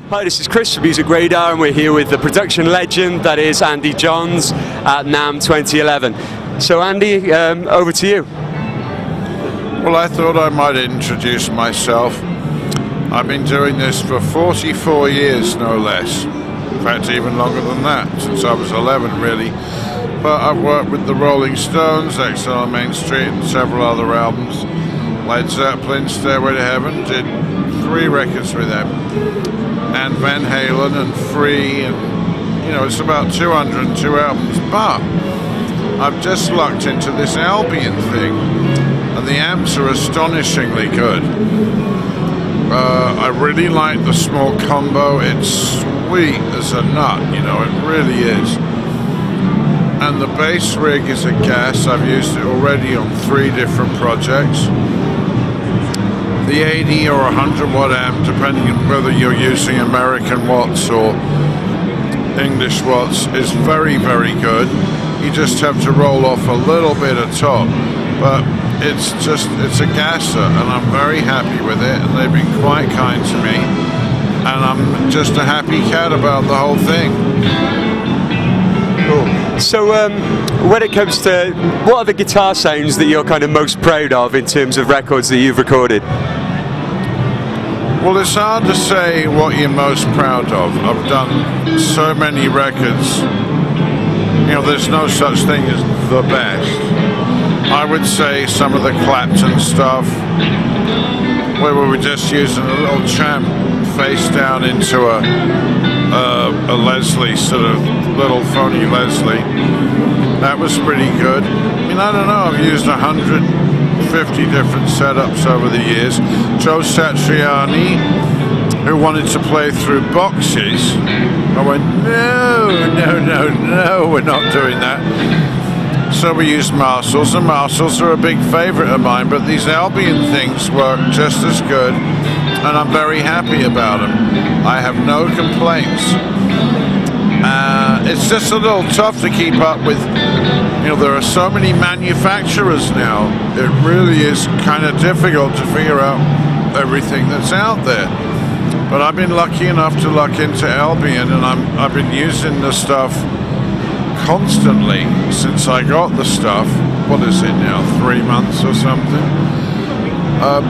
Hi, this is Chris from Music Radar, and we're here with the production legend that is Andy Johns at NAMM 2011. So Andy, over to you. Well, I thought I might introduce myself. I've been doing this for 44 years, no less. In fact, even longer than that, since I was 11, really. But I've worked with the Rolling Stones, Exile on Main Street, and several other albums. Led Zeppelin, Stairway to Heaven, did 3 records with them. And Van Halen and Free, and you know, it's about 202 albums. But I've just lucked into this Albion thing, and the amps are astonishingly good. I really like the small combo. It's sweet as a nut, you know, it really is. And the bass rig is a gas. I've used it already on 3 different projects. The 80 or 100 watt amp, depending on whether you're using American watts or English watts, is very, very good. You just have to roll off a little bit of top, but it's a gasser, and I'm very happy with it, and they've been quite kind to me, and I'm just a happy cat about the whole thing. Cool. So when it comes to, what are the guitar sounds that you're kind of most proud of in terms of records that you've recorded? Well, it's hard to say what you're most proud of. I've done so many records. You know, there's no such thing as the best. I would say some of the Clapton stuff, where we were just using a little champ face down into a Leslie, sort of little phony Leslie. That was pretty good. I mean, I don't know, I've used 150 different setups over the years. Joe Satriani, who wanted to play through boxes, I went, no, we're not doing that. So we used Marshalls, and Marshalls are a big favorite of mine, but these Albion things work just as good, and I'm very happy about them. I have no complaints. It's just a little tough to keep up with. You know, there are so many manufacturers now. It really is kind of difficult to figure out everything that's out there. But I've been lucky enough to luck into Albion, and I've been using the stuff constantly since I got the stuff. What is it now, 3 months or something?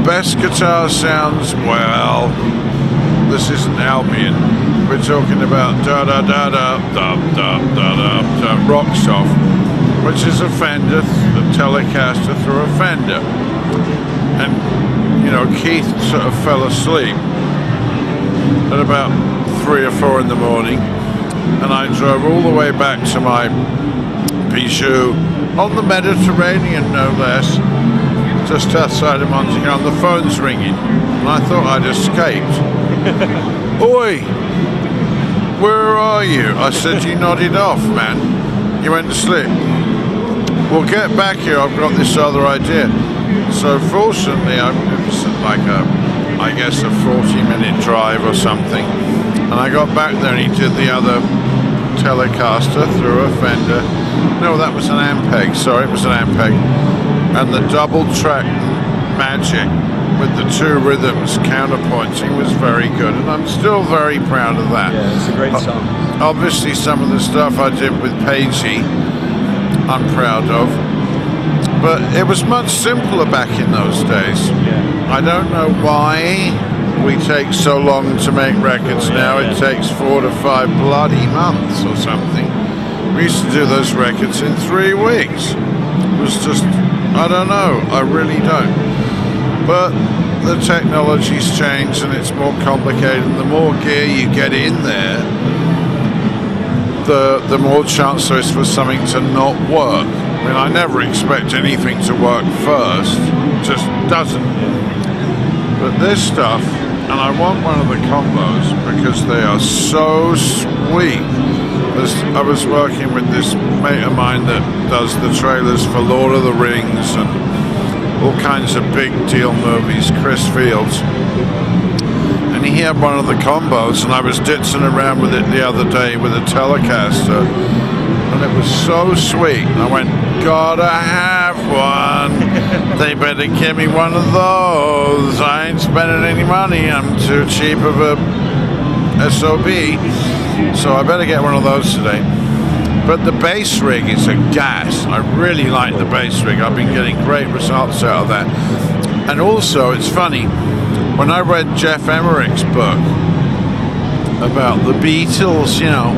Best guitar sounds, well, this isn't Albion. We're talking about da-da-da-da-da-da-da-da Rocksoft, which is a Fender, the Telecaster through a Fender. And, you know, Keith sort of fell asleep at about 3 or 4 in the morning, and I drove all the way back to my Bijou on the Mediterranean, no less, just outside of Monte Carlo. The phone's ringing, and I thought I'd escaped. Oi, where are you? I said, you nodded off, man. You went to sleep. Well, get back here, I've got this other idea. So fortunately, it was like I guess a 40-minute drive or something. And I got back there, and he did the other Telecaster through a Fender. No, that was an Ampeg, sorry, it was an Ampeg. And the double track Magic with the 2 rhythms counterpointing was very good, and I'm still very proud of that. Yeah, it's a great song. Obviously, some of the stuff I did with Pagey, I'm proud of, but it was much simpler back in those days. Yeah. I don't know why we take so long to make records now. It takes 4 to 5 bloody months or something. We used to do those records in 3 weeks. It was just, I don't know, I really don't. But the technology's changed, and it's more complicated, and the more gear you get in there, the more chance there is for something to not work. I mean, I never expect anything to work first, it just doesn't. But this stuff, and I want one of the combos because they are so sweet. I was working with this mate of mine that does the trailers for Lord of the Rings and all kinds of big deal movies, Chris Fields. And he had one of the combos, and I was ditzing around with it the other day with a Telecaster, and it was so sweet. I went, gotta have one. They better give me one of those. I ain't spending any money. I'm too cheap of a SOB, so I better get one of those today. But the bass rig is a gas. I really like the bass rig. I've been getting great results out of that. And also, it's funny, when I read Jeff Emmerich's book about the Beatles, you know,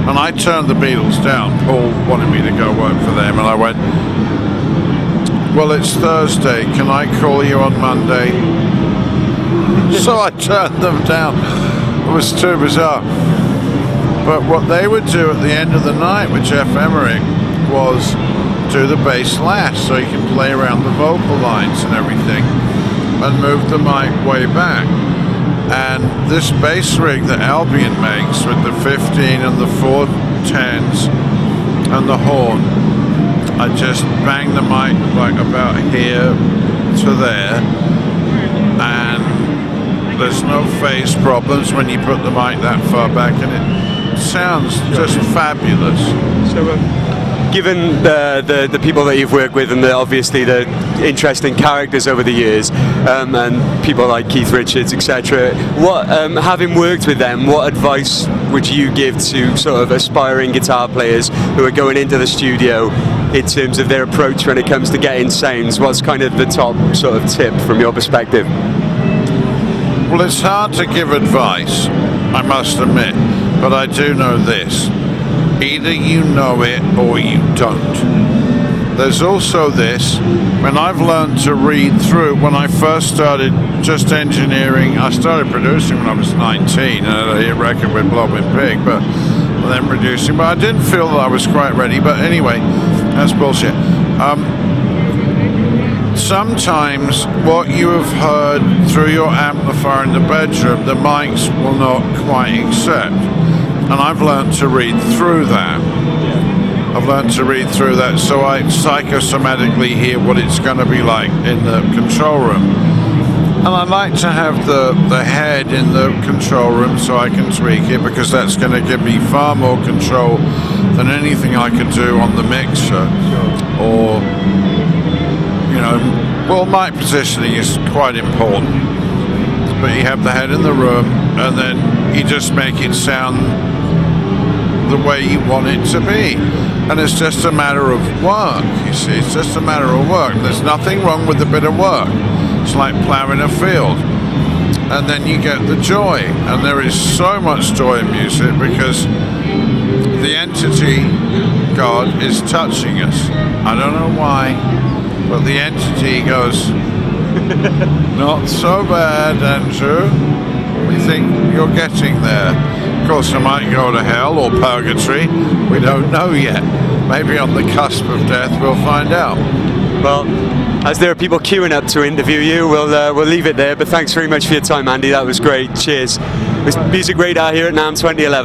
and I turned the Beatles down. Paul wanted me to go work for them, and I went, well, it's Thursday, can I call you on Monday? So I turned them down. It was too bizarre. But what they would do at the end of the night with Jeff Emmerich was do the bass last, so you can play around the vocal lines and everything, and move the mic way back. And this bass rig that Albion makes with the 15 and the 410s and the horn, I just bang the mic like about here to there, and there's no phase problems when you put the mic that far back, and it sounds just fabulous. So, given the people that you've worked with and obviously the interesting characters over the years, and people like Keith Richards, etc., what, having worked with them, what advice would you give to sort of aspiring guitar players who are going into the studio in terms of their approach when it comes to getting sounds? What's kind of the top sort of tip from your perspective? Well, it's hard to give advice, I must admit, but I do know this. Either you know it or you don't. There's also this, when I've learned to read through, when I first started just engineering, I started producing when I was 19, and I hit a record with Blobbing Pig, but then producing, but I didn't feel that I was quite ready, but anyway, that's bullshit. Sometimes what you have heard through your amplifier in the bedroom, the mics will not quite accept. And I've learned to read through that. I've learned to read through that, so I psychosomatically hear what it's going to be like in the control room. And I like to have the head in the control room so I can tweak it, because that's going to give me far more control than anything I could do on the mixer. Or, you know, well, mic positioning is quite important. But you have the head in the room, and then you just make it sound the way you want it to be. And it's just a matter of work, you see. It's just a matter of work. There's nothing wrong with a bit of work. It's like plowing a field. And then you get the joy. And there is so much joy in music because the entity, God, is touching us. I don't know why, but the entity goes, not so bad, Andrew. We think you're getting there. Of course, I might go to hell or purgatory. We don't know yet. Maybe on the cusp of death, we'll find out. Well, as there are people queuing up to interview you, we'll leave it there. But thanks very much for your time, Andy. That was great. Cheers. Music Radar here at NAMM 2011.